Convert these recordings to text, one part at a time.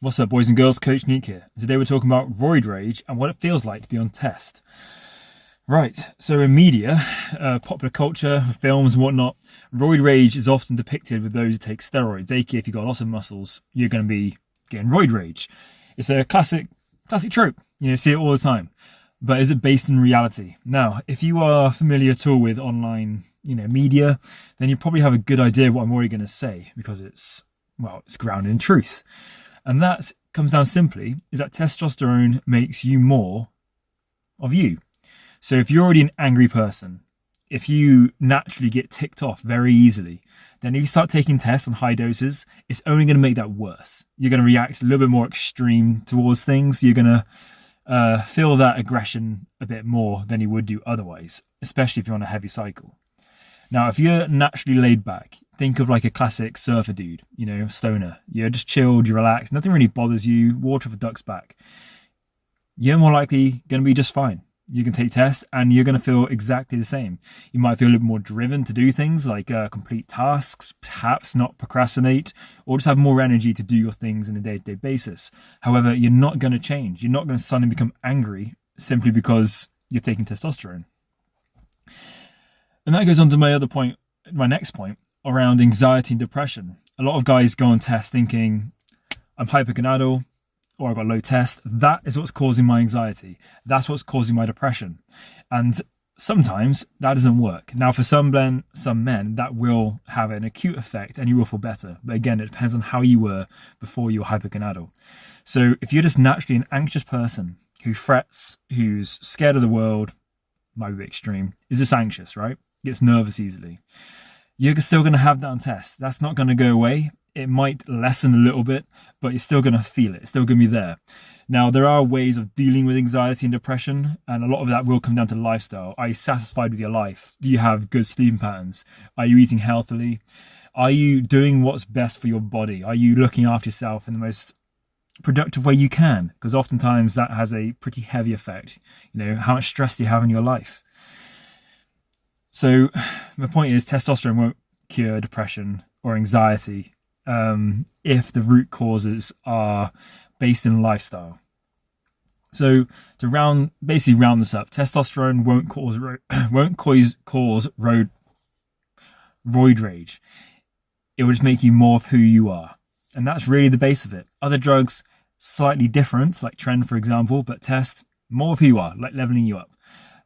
What's up, boys and girls? Coach Neek here. Today we're talking about roid rage and what it feels like to be on test. Right, so in media, popular culture, films and whatnot, roid rage is often depicted with those who take steroids, aka if you've got lots of muscles, you're going to be getting roid rage. It's a classic trope, you see it all the time. But is it based in reality? Now, if you are familiar at all with online, media, then you probably have a good idea of what I'm already going to say because it's grounded in truth. And that comes down simply is that testosterone makes you more of you. So if you're already an angry person, if you naturally get ticked off very easily, then if you start taking tests on high doses, it's only going to make that worse. You're going to react a little bit more extreme towards things. You're going to feel that aggression a bit more than you would do otherwise, especially if you're on a heavy cycle. Now, if you're naturally laid back, think of like a classic surfer dude, stoner. You're just chilled, you're relaxed, nothing really bothers you, water for duck's back. You're more likely going to be just fine. You can take tests and you're going to feel exactly the same. You might feel a little more driven to do things like complete tasks, perhaps not procrastinate, or just have more energy to do your things on a day-to-day basis. However, you're not going to change. You're not going to suddenly become angry simply because you're taking testosterone. And that goes on to my next point around anxiety and depression. A lot of guys go on tests thinking, I'm hypergonadal or I've got low test. That is what's causing my anxiety. That's what's causing my depression. And sometimes that doesn't work. Now, for some men, that will have an acute effect and you will feel better. But again, it depends on how you were before you were hypergonadal. So if you're just naturally an anxious person who frets, who's scared of the world, might be extreme, is just anxious, right? Gets nervous easily. You're still going to have that on test. That's not going to go away. It might lessen a little bit, but you're still going to feel it. It's still going to be there. Now, there are ways of dealing with anxiety and depression, and a lot of that will come down to lifestyle. Are you satisfied with your life? Do you have good sleeping patterns? Are you eating healthily? Are you doing what's best for your body? Are you looking after yourself in the most productive way you can? Because oftentimes that has a pretty heavy effect. How much stress do you have in your life? So my point is testosterone won't cure depression or anxiety if the root causes are based in lifestyle. So to round this up, testosterone won't cause roid rage. It will just make you more of who you are. And that's really the base of it. Other drugs, slightly different, like Trend, for example, but test more of who you are, like leveling you up.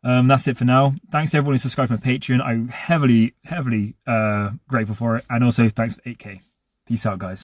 That's it for now. Thanks to everyone who subscribed to my Patreon. I'm heavily grateful for it. And also thanks for 8K. Peace out, guys.